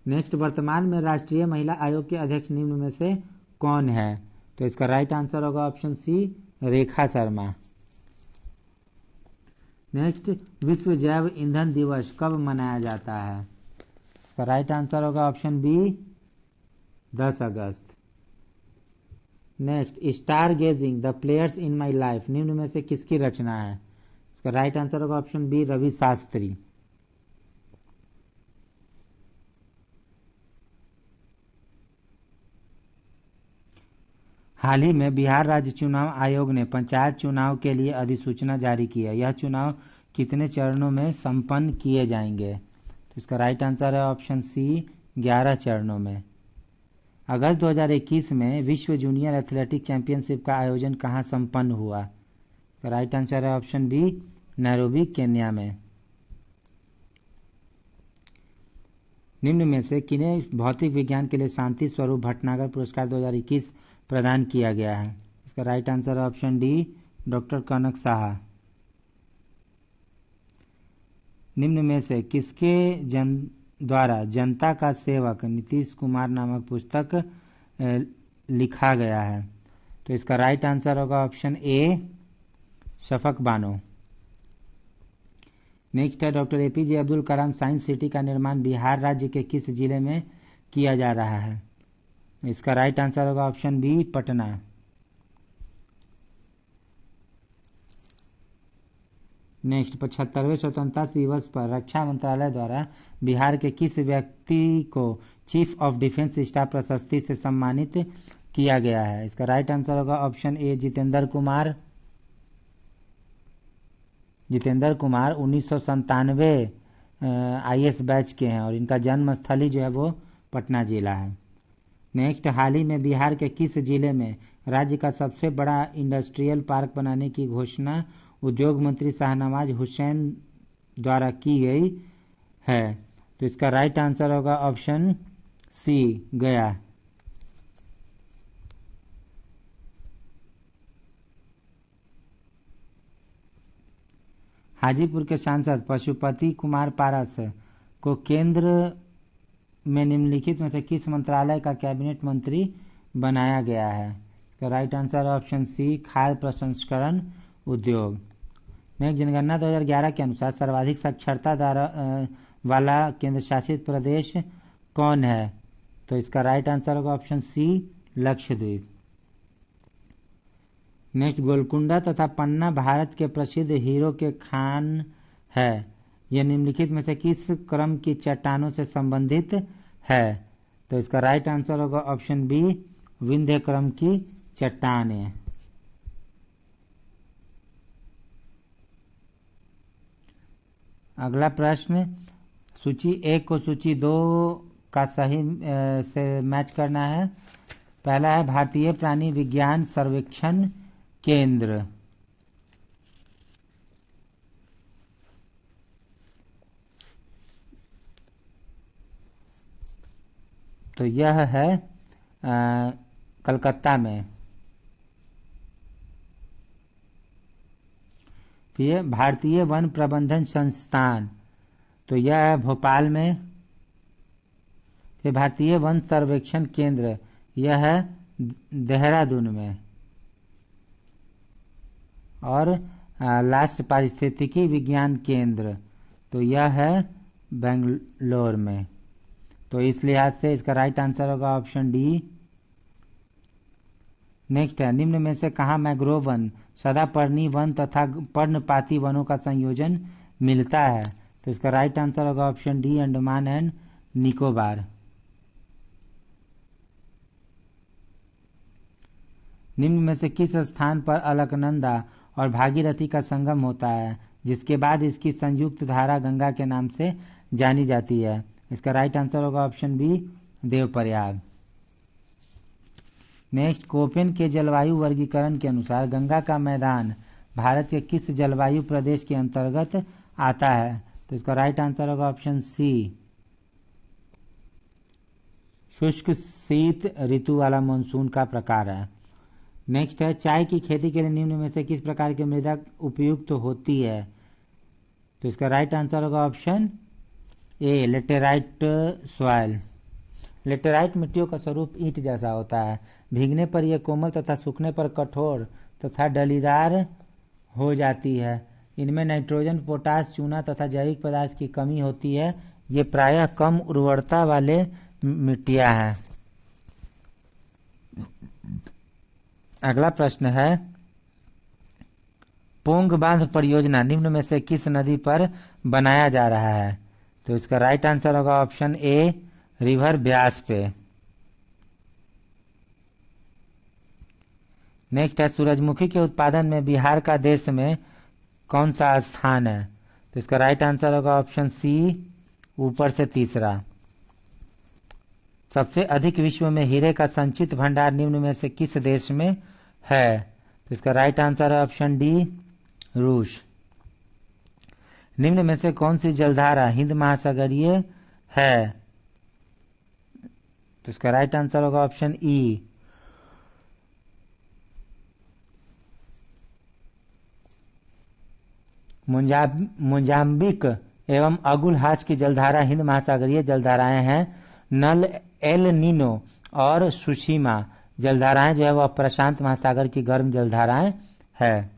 नेक्स्ट, वर्तमान में राष्ट्रीय महिला आयोग के अध्यक्ष निम्न में से कौन है? तो इसका राइट आंसर होगा option C, Rekha Sharma. Next, विश्व जैव ईंधन दिवस कब मनाया जाता है? इसका राइट आंसर होगा ऑप्शन बी, 10 अगस्त। Next, star gazing the players in my life निम्न में से किसकी रचना है? इसका राइट आंसर होगा ऑप्शन बी, रवि शास्त्री। हाल ही में बिहार राज्य चुनाव आयोग ने पंचायत चुनाव के लिए अधिसूचना जारी की है। यह चुनाव कितने चरणों में संपन्न किए जाएंगे? तो इसका राइट आंसर है ऑप्शन सी, 11 चरणों में। अगस्त 2021 में विश्व जूनियर एथलेटिक चैंपियनशिप का आयोजन कहां संपन्न हुआ? तो राइट आंसर है ऑप्शन बी, नैरोबी, केन्या में। निम्न में से किन्हें भौतिक विज्ञान के लिए शांति स्वरूप भटनागर पुरस्कार 2021 प्रदान किया गया है? इसका राइट आंसर है ऑप्शन डी, डॉक्टर कनक साहा। निम्न में से किसके द्वारा जनता का सेवक नीतीश कुमार नामक पुस्तक लिखा गया है? तो इसका राइट आंसर होगा ऑप्शन ए, शफक बानो। नेक्स्ट है, doctor APJ Abdul Kalam science city का निर्माण बिहार राज्य के किस जिले में किया जा रहा है? इसका राइट आंसर होगा ऑप्शन बी, पटना। नेक्स्ट, 75वें स्वतंत्रता दिवस पर रक्षा मंत्रालय द्वारा बिहार के किस व्यक्ति को चीफ ऑफ डिफेंस स्टाफ प्रशस्ति से सम्मानित किया गया है? इसका राइट आंसर होगा ऑप्शन ए, जितेंद्र कुमार। जितेंद्र कुमार 1997 आईएएस बैच के हैं और इनका जन्म स्थली जो है वो पटना जिला है। नेक्स्ट, हाल ही में बिहार के किस जिले में राज्य का सबसे बड़ा इंडस्ट्रियल पार्क बनाने की घोषणा उद्योग मंत्री शाहनवाज हुसैन द्वारा की गई है? तो इसका राइट आंसर होगा ऑप्शन सी, गया। हाजीपुर के सांसद पशुपति कुमार पारस को केंद्र में निम्नलिखित में से किस मंत्रालय का कैबिनेट मंत्री बनाया गया है? तो राइट आंसर ऑप्शन सी, खाद्य प्रसंस्करण उद्योग। नेक्स्ट, जनगणना 2011 के अनुसार सर्वाधिक साक्षरता दर वाला केंद्र शासित प्रदेश कौन है? तो इसका राइट आंसर होगा option C, Lakshadweep. Next, Golconda तथा पन्ना भारत के प्रसिद्ध हीरो के खान है। यह निम्नलिखित में से किस क्रम की चट्टानों से संबंधित है? तो इसका राइट आंसर होगा ऑप्शन बी, विंध्य क्रम की चट्टानें। अगला प्रश्न, सूची 1 को सूची 2 का सही से मैच करना है। पहला है, भारतीय प्राणी विज्ञान सर्वेक्षण केंद्र। तो यह है कलकत्ता में। फिर भारतीय वन प्रबंधन संस्थान, तो यह है भोपाल में। फिर भारतीय वन सर्वेक्षण केंद्र, यह है देहरादून में। और लास्ट, पारिस्थितिकी विज्ञान केंद्र, तो यह है बेंगलोर में। तो इस लिहाज से इसका राइट आंसर होगा ऑप्शन डी। नेक्स्ट है, निम्न में से कहाँ मैंग्रोव वन, सदापर्णी वन तथा पर्णपाती वनों का संयोजन मिलता है? तो इसका राइट आंसर होगा option D, Andaman and Nicobar. निम्न में से किस स्थान पर अलकनंदा और भागीरथी का संगम होता है, जिसके बाद इसकी संयुक्त धारा गंगा के नाम से जानी जाती है? इसका राइट आंसर होगा option B, Devprayag. Next, Koppen के जलवायु वर्गीकरण के अनुसार गंगा का मैदान भारत के किस जलवायु प्रदेश के अंतर्गत आता है? तो इसका राइट आंसर होगा ऑप्शन सी, शुष्क शीत ऋतु वाला मानसून का प्रकार है। नेक्स्ट है, चाय की खेती के लिए निम्न में से किस प्रकार की मृदा उपयुक्त होती है? तो इसका राइट आंसर होगा ऑप्शन ए, लेटेराइट सॉइल। लेटेराइट मिट्टियों का स्वरूप ईंट जैसा होता है। भीगने पर यह कोमल तथा सूखने पर कठोर तथा डलीदार हो जाती है। इनमें नाइट्रोजन, पोटास, चूना तथा जैविक पदार्थ की कमी होती है। ये प्रायः कम उर्वरता वाले मिट्टियां हैं। अगला प्रश्न है, पोंग बांध परियोजना निम्न में से किस नदी पर बनाया जा रहा है? तो इसका राइट आंसर होगा ऑप्शन ए, रिवर ब्यास पे। नेक्स्ट है, सूरजमुखी के उत्पादन में बिहार का देश में कौन सा स्थान है? तो इसका राइट आंसर होगा ऑप्शन सी, ऊपर से तीसरा। सबसे अधिक विश्व में हीरे का संचित भंडार निम्न में से किस देश में है? तो इसका राइट आंसर है ऑप्शन डी, रूस। निम्न में से कौन सी जलधारा हिंद महासागरीय है? तो इसका राइट आंसर होगा ऑप्शन ई, मोजाम्बिक एवं अगुलहास की जलधारा हिंद महासागरीय जलधाराएं हैं। नल, एल नीनो और सुशीमा जलधाराएं जो है वह प्रशांत महासागर की गर्म जलधाराएं है।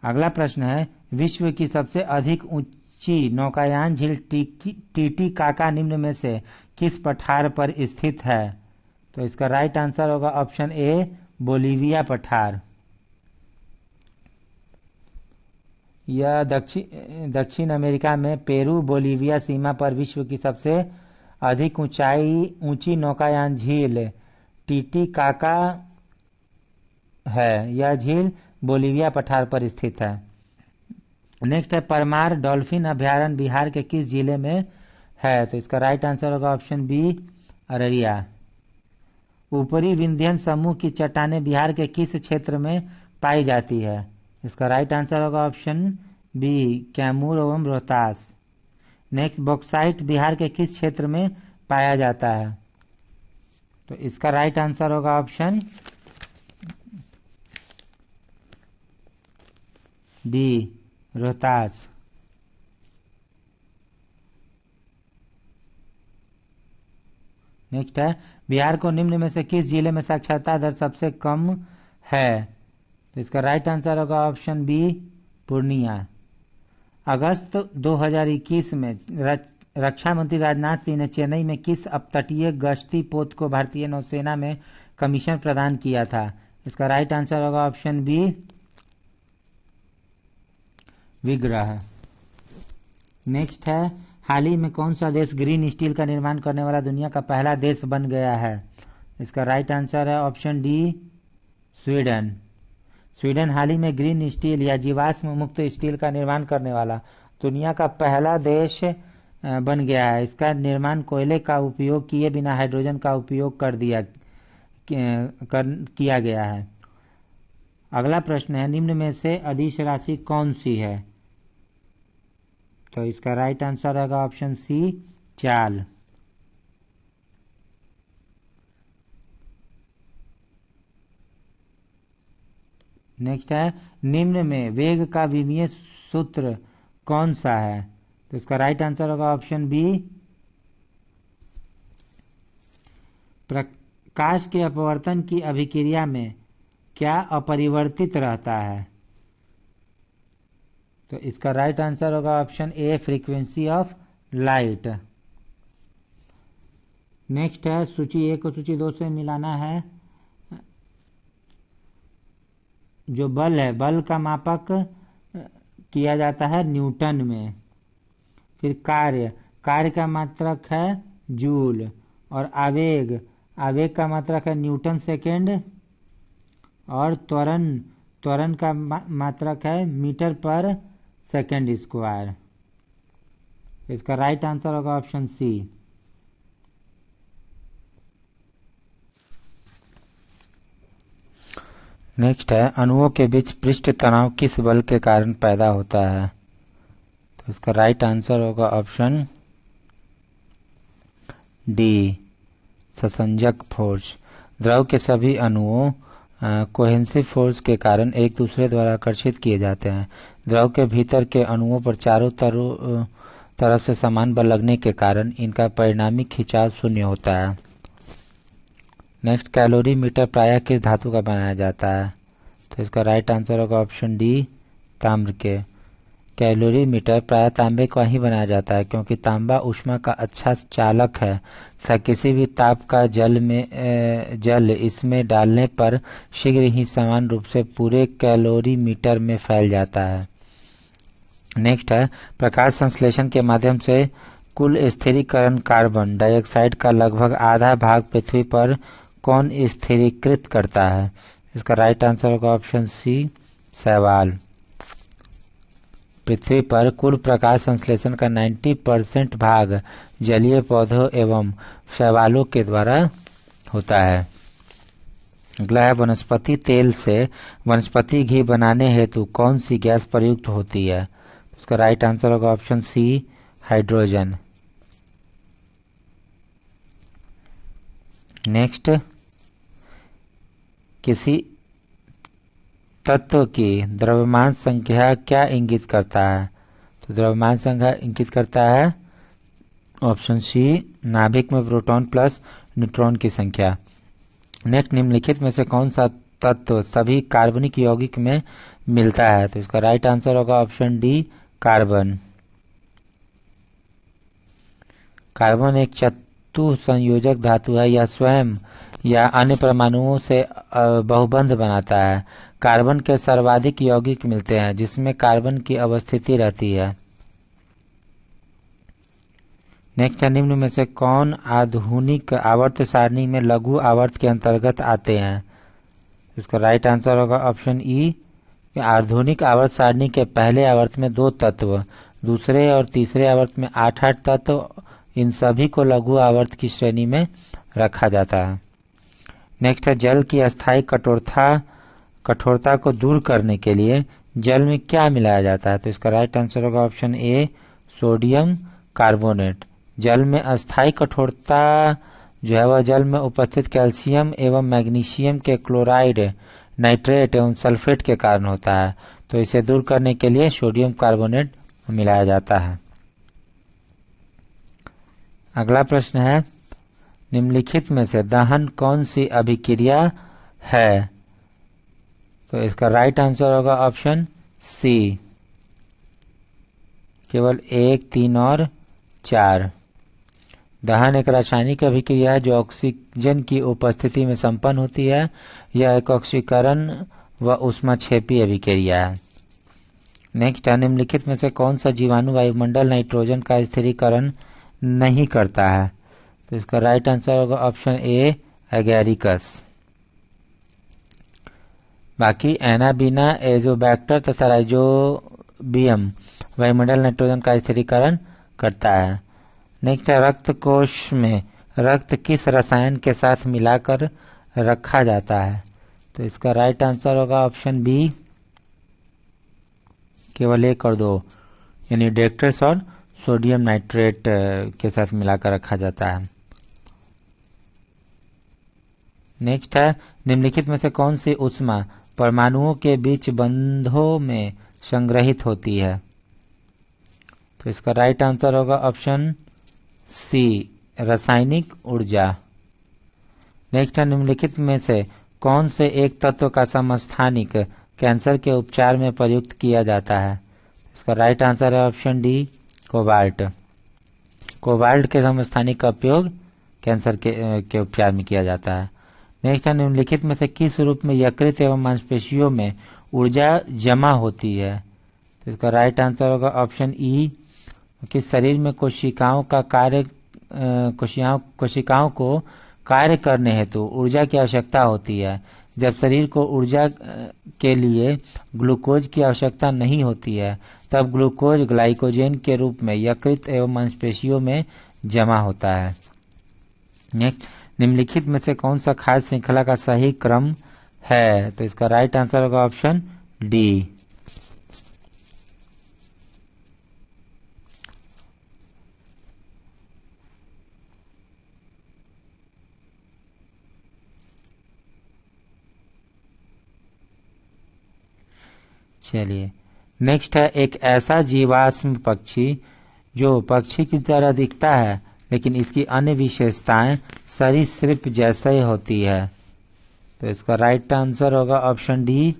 अगला प्रश्न है, विश्व की सबसे अधिक ऊंची नौकायान झील टीटीकाका निम्न में से किस पठार पर स्थित है? तो इसका राइट आंसर होगा ऑप्शन ए, बोलीविया पठार। यह दक्षिण अमेरिका में पेरू बोलीविया सीमा पर विश्व की सबसे अधिक ऊंची नौकायान झील टीटीकाका है। यह झील बोलीविया पठार पर स्थित है। नेक्स्ट है, परमार डॉल्फिन अभयारण्य बिहार के किस जिले में है? तो इसका राइट आंसर होगा ऑप्शन बी, अररिया। ऊपरी विंध्यन समूह की चट्टानें बिहार के किस क्षेत्र में पाई जाती है? इसका राइट आंसर होगा ऑप्शन बी, कैमूर एवं रोहतास। नेक्स्ट, बॉक्साइट बिहार के किस क्षेत्र में पाया जाता है? तो इसका राइट आंसर होगा ऑप्शन डी, रोहतास। नेक्स्ट है, बिहार को निम्न में से किस जिले में साक्षरता दर सबसे कम है? तो इसका राइट आंसर होगा ऑप्शन बी, पूर्णिया। अगस्त 2021 में रक्षा मंत्री राजनाथ सिंह ने चेन्नई में किस अपतटीय गश्ती पोत को भारतीय नौसेना में कमीशन प्रदान किया था? इसका राइट आंसर होगा ऑप्शन बी, विग्रह। नेक्स्ट है, हाल ही में कौन सा देश ग्रीन स्टील का निर्माण करने वाला दुनिया का पहला देश बन गया है? इसका राइट आंसर है ऑप्शन डी, स्वीडन। स्वीडन हाल ही में ग्रीन स्टील या जीवाश्म मुक्त स्टील का निर्माण करने वाला दुनिया का पहला देश बन गया है। इसका निर्माण कोयले का उपयोग किए बिना हाइड्रोजन का उपयोग किया गया है। अगला प्रश्न है, निम्न में से अदिश राशि कौन सी है? तो इसका राइट आंसर होगा ऑप्शन सी, चाल। नेक्स्ट है, निम्न में वेग का विमीय सूत्र कौन सा है? तो इसका राइट आंसर होगा ऑप्शन बी, प्रकाश के अपवर्तन की अभिक्रिया में क्या अपरिवर्तित रहता है? तो इसका राइट आंसर होगा option A, frequency of light. Next है, सूची 1 को सूची 2 से मिलाना है। जो बल है, बल का मापक किया जाता है न्यूटन में। फिर कार्य का मात्रक है जूल, और आवेग का मात्रक है न्यूटन सेकेंड, और त्वरण का मात्रक है मीटर पर सेकेंड स्क्वायर। इसका राइट आंसर होगा ऑप्शन सी। नेक्स्ट है, अणुओं के बीच पृष्ठ तनाव किस बल के कारण पैदा होता है? तो इसका राइट आंसर होगा ऑप्शन डी, ससंजक फोर्स। द्रव के सभी अणुओं कोहेसिव फोर्स के कारण एक दूसरे द्वारा आकर्षित किए जाते हैं। द्रव के भीतर के अणुओं पर चारों तरफ से समान बल लगने के कारण इनका परिणामी खिंचाव शून्य होता है। नेक्स्ट, कैलोरीमीटर प्रायः किस धातु का बनाया जाता है? तो इसका राइट आंसर होगा ऑप्शन डी, ताम्र के। कैलोरीमीटर प्रायः तांबे का ही बनाया जाता है क्योंकि तांबा ऊष्मा का अच्छा चालक है तथा किसी भी ताप का जल इसमें डालने पर शीघ्र ही समान रूप से पूरे कैलोरीमीटर में फैल जाता है। नेक्स्ट है, प्रकाश संश्लेषण के माध्यम से कुल स्थिरीकरण कार्बन डाइऑक्साइड का लगभग आधा भाग पृथ्वी पर कौन स्थिरीकृत करता है? इसका राइट आंसर होगा ऑप्शन सी, शैवाल। पृथ्वी पर कुल प्रकाश संश्लेषण का 90% भाग जलीय पौधों एवं शैवालों के द्वारा होता है। अगला है, वनस्पति तेल से वनस्पति घी बनाने हेतु कौन सी गैस प्रयुक्त होती है? इसका राइट आंसर होगा ऑप्शन सी, हाइड्रोजन। नेक्स्ट, किसी तत्व की द्रव्यमान संख्या क्या इंगित करता है? तो द्रव्यमान संख्या इंगित करता है ऑप्शन सी, नाभिक में प्रोटॉन प्लस न्यूट्रॉन की संख्या। नेक्स्ट, निम्नलिखित में से कौन सा तत्व सभी कार्बनिक यौगिक में मिलता है? तो इसका राइट आंसर होगा ऑप्शन डी, कार्बन। कार्बन एक चतुसंयोजक धातु है। यह स्वयं या अन्य परमाणुओं से बहुबंध बनाता है। कार्बन के सर्वाधिक यौगिक मिलते हैं जिसमें कार्बन की अवस्थिति रहती है। नेक्स्ट, निम्न में से कौन आधुनिक आवर्त सारणी में लघु आवर्त के अंतर्गत आते हैं? इसका राइट आंसर होगा ऑप्शन ई, आधुनिक आवर्त सारणी के पहले आवर्त में 2 तत्व, दूसरे और तीसरे आवर्त में 8-8 तत्व, इन सभी को लघु आवर्त की श्रेणी में रखा जाता है। नेक्स्ट है, जल की अस्थायी कठोरता को दूर करने के लिए जल में क्या मिलाया जाता है? तो इसका राइट आंसर होगा ऑप्शन ए, सोडियम कार्बोनेट। जल में अस्थायी कठोरता जो है वह जल में उपस्थित कैल्शियम एवं मैग्नीशियम के क्लोराइड, नाइट्रेट एवं सल्फेट के कारण होता है, तो इसे दूर करने के लिए सोडियम कार्बोनेट मिलाया जाता है। अगला प्रश्न है, निम्नलिखित में से दहन कौन सी अभिक्रिया है? तो इसका राइट आंसर होगा ऑप्शन सी, केवल 1, 3 और 4। दहन एक रासायनिक अभिक्रिया है जो ऑक्सीजन की उपस्थिति में संपन्न होती है। यह एक ऑक्सीकरण व ऊष्माक्षेपी अभिक्रिया है। नेक्स्ट, निम्नलिखित में से कौन सा जीवाणु वायुमंडल नाइट्रोजन का स्थिरीकरण नहीं करता है? तो इसका राइट आंसर होगा ऑप्शन ए, एगैरिकस। बाकी एनाबीना, एजोबैक्टर तथा राइजोबियम वायुमंडल नाइट्रोजन का स्थिरीकरण करता है। नेक्स्ट, रक्त कोश में रक्त किस रसायन के साथ मिलाकर रखा जाता है? तो इसका राइट आंसर होगा ऑप्शन बी, केवल 1 और 2, यानी डेक्ट्रेस और सोडियम नाइट्रेट के साथ मिलाकर रखा जाता है। नेक्स्ट है, निम्नलिखित में से कौन सी ऊष्मा परमाणुओं के बीच बंधों में संग्रहित होती है? तो इसका राइट आंसर होगा ऑप्शन सी, रासायनिक ऊर्जा। नेक्स्ट है, निम्नलिखित में से कौन से एक तत्व का समस्थानिक कैंसर के उपचार में प्रयुक्त किया जाता है? इसका राइट आंसर है ऑप्शन डी, कोबाल्ट। कोबाल्ट के समस्थानिक का उपयोग कैंसर के उपचार में किया जाता है। नेक्स्ट, निम्नलिखित में से किस रूप में यकृत एवं मांसपेशियों में ऊर्जा जमा होती है? तो इसका राइट आंसर होगा ऑप्शन ई, कि शरीर में कोशिकाओं को कार्य करने हेतु ऊर्जा की आवश्यकता होती है। जब शरीर को ऊर्जा के लिए ग्लूकोज की आवश्यकता नहीं होती है तब ग्लूकोज ग्लाइकोजन के रूप में यकृत एवं मांसपेशियों में जमा होता है। नेक्स्ट, निम्नलिखित में से कौन सा खाद्य श्रृंखला का सही क्रम है? तो इसका राइट आंसर होगा ऑप्शन डी। चलिए नेक्स्ट है, एक ऐसा जीवाश्म पक्षी जो पक्षी की तरह दिखता है लेकिन इसकी अन्य विशेषताएं सरीसृप जैसे ही होती है। तो इसका राइट आंसर होगा ऑप्शन डी,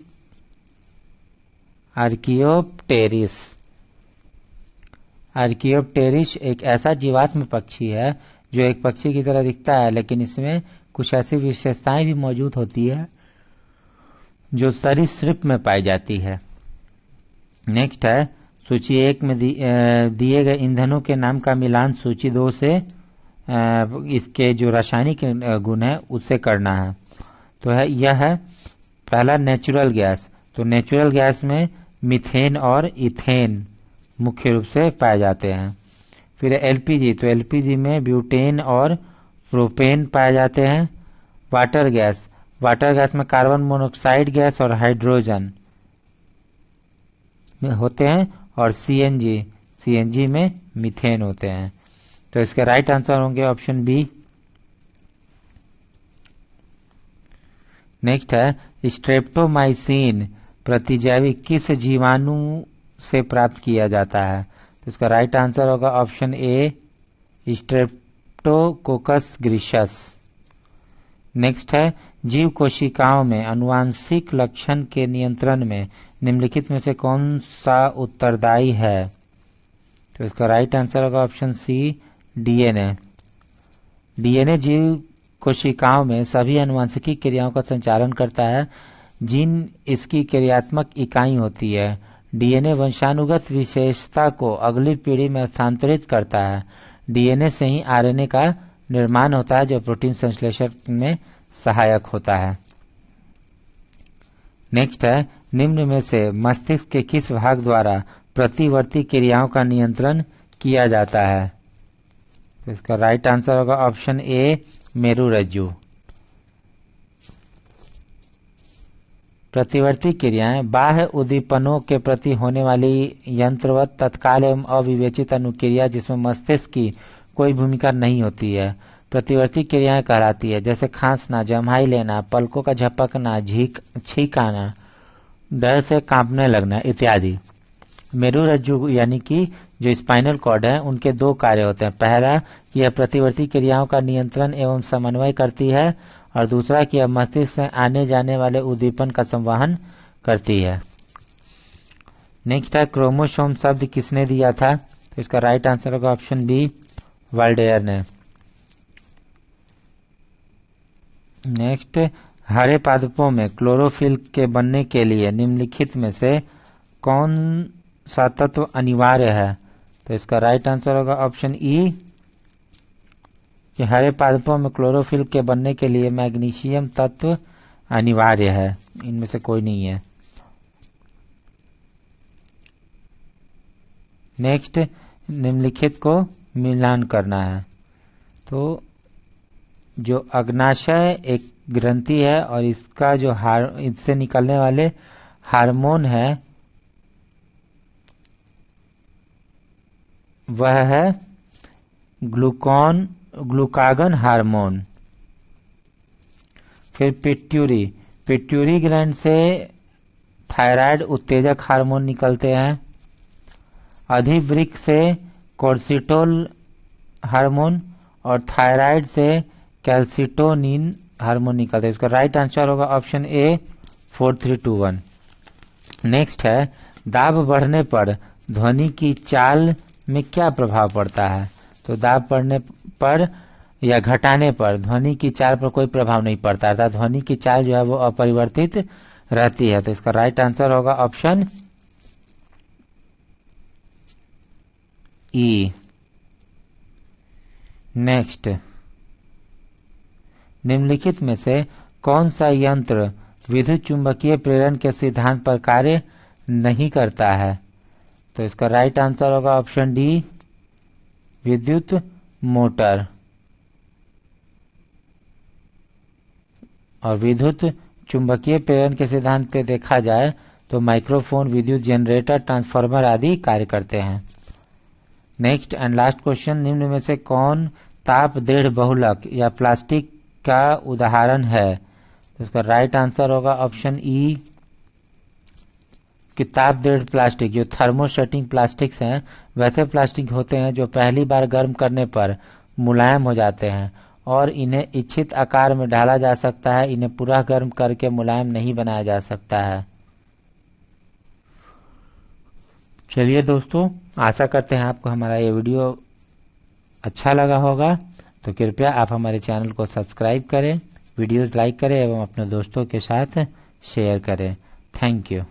आर्कियोप्टेरिस। आर्कियोप्टेरिस एक ऐसा जीवाश्म पक्षी है जो एक पक्षी की तरह दिखता है लेकिन इसमें कुछ ऐसी विशेषताएं भी मौजूद होती है जो सरीसृप में पाई जाती है। नेक्स्ट है, सूची 1 में दिए गए ईंधनों के नाम का मिलान सूची 2 से इसके जो रासायनिक गुण है उससे करना है। तो यह है पहला नेचुरल गैस। तो नेचुरल गैस में मीथेन और इथेन मुख्य रूप से पाए जाते हैं। फिर एलपीजी, तो एलपीजी में ब्यूटेन और प्रोपेन पाए जाते हैं। वाटर गैस, वाटर गैस में कार्बन मोनोऑक्साइड गैस और हाइड्रोजन होते हैं। और सीएनजी, सीएनजी में मीथेन होते हैं। तो इसके राइट आंसर होंगे ऑप्शन बी। नेक्स्ट है, स्ट्रेप्टोमाइसिन प्रतिजैवी किस जीवाणु से प्राप्त किया जाता है? तो इसका राइट आंसर होगा ऑप्शन ए, स्ट्रेप्टोकोकस ग्रीशस। नेक्स्ट है, जीव कोशिकाओं में आनुवांशिक लक्षण के नियंत्रण में निम्नलिखित में से कौन सा उत्तरदायी है? तो इसका राइट आंसर होगा ऑप्शन सी, डीएनए। डीएनए जीव कोशिकाओं में सभी आनुवांशिकी क्रियाओं का संचालन करता है। जीन इसकी क्रियात्मक इकाई होती है। डीएनए वंशानुगत विशेषता को अगली पीढ़ी में स्थानांतरित करता है। डीएनए से ही आरएनए का निर्माण होता है जो प्रोटीन संश्लेषण में सहायक होता है। नेक्स्ट है, निम्न में से मस्तिष्क के किस भाग द्वारा प्रतिवर्ती क्रियाओं का नियंत्रण किया जाता है? तो इसका राइट आंसर होगा ऑप्शन ए, मेरुरज्जु। प्रतिवर्ती क्रियाएं बाह्य उद्दीपनों के प्रति होने वाली यंत्रवत तत्काल एवं अविवेचित अनुक्रिया जिसमें मस्तिष्क की कोई भूमिका नहीं होती है प्रतिवर्ती क्रियाएं कहलाती है, जैसे खांसना, जम्हाई लेना, पलकों का झपकना, छींक आना, डर से कांपने लगना इत्यादि। मेरुरज्जु यानी कि जो स्पाइनल कॉर्ड है उनके दो कार्य होते हैं। पहला, यह प्रतिवर्ती क्रियाओं का नियंत्रण एवं समन्वय करती है और दूसरा कि यह मस्तिष्क से आने जाने वाले उद्दीपन का संवहन करती है। नेक्स्ट है, क्रोमोसोम शब्द किसने दिया था? तो इसका राइट आंसर होगा ऑप्शन बी, वाल्डेयर ने। नेक्स्ट, हरे पादपों में क्लोरोफिल के बनने के लिए निम्नलिखित में से कौन सा तत्व अनिवार्य है? तो इसका राइट आंसर होगा ऑप्शन ई, कि हरे पादपों में क्लोरोफिल के बनने के लिए मैग्नीशियम तत्व अनिवार्य है, इनमें से कोई नहीं है। नेक्स्ट, निम्नलिखित को मिलान करना है। तो जो अग्नाशय एक ग्रंथि है और इसका जो इससे निकलने वाले हार्मोन है वह है ग्लूकागन हार्मोन। फिर पिट्यूरी ग्लैंड से थायराइड उत्तेजक हार्मोन निकलते हैं। अधिवृक्क से कोर्टिसोल हार्मोन और थायराइड से कैल्सिटोनिन हार्मोन निकलते हैं। इसका राइट आंसर होगा ऑप्शन ए, 4321। नेक्स्ट है, दाब बढ़ने पर ध्वनि की चाल में क्या प्रभाव पड़ता है? तो दाब बढ़ने पर या घटाने पर ध्वनि की चाल पर कोई प्रभाव नहीं पड़ता, अर्थात ध्वनि की चाल जो है वो अपरिवर्तित रहती है। तो इसका राइट आंसर होगा ऑप्शन ई। नेक्स्ट, निम्नलिखित में से कौन सा यंत्र विद्युत चुंबकीय प्रेरण के सिद्धांत पर कार्य नहीं करता है। तो इसका राइट आंसर होगा ऑप्शन डी, विद्युत मोटर। और विद्युत चुंबकीय प्रेरण के सिद्धांत पे देखा जाए तो माइक्रोफोन, विद्युत जनरेटर, ट्रांसफार्मर आदि कार्य करते हैं। नेक्स्ट एंड लास्ट क्वेश्चन, निम्न में से कौन ताप दृढ़ बहुलक या प्लास्टिक का उदाहरण है? तो इसका राइट आंसर होगा ऑप्शन ई, कि ताप दृढ़ प्लास्टिक। जो थर्मोस्टेटिंग प्लास्टिक्स हैं वैसे प्लास्टिक होते हैं जो पहली बार गर्म करने पर मुलायम हो जाते हैं और इन्हें इच्छित आकार में ढाला जा सकता है। इन्हें पूरा गर्म करके मुलायम नहीं बनाया जा सकता है। चलिए दोस्तों, आशा करते हैं आपको हमारा ये वीडियो अच्छा लगा होगा। तो कृपया आप हमारे चैनल को सब्सक्राइब करें, वीडियोस लाइक करें एवं अपने दोस्तों के साथ शेयर करें। Thank you.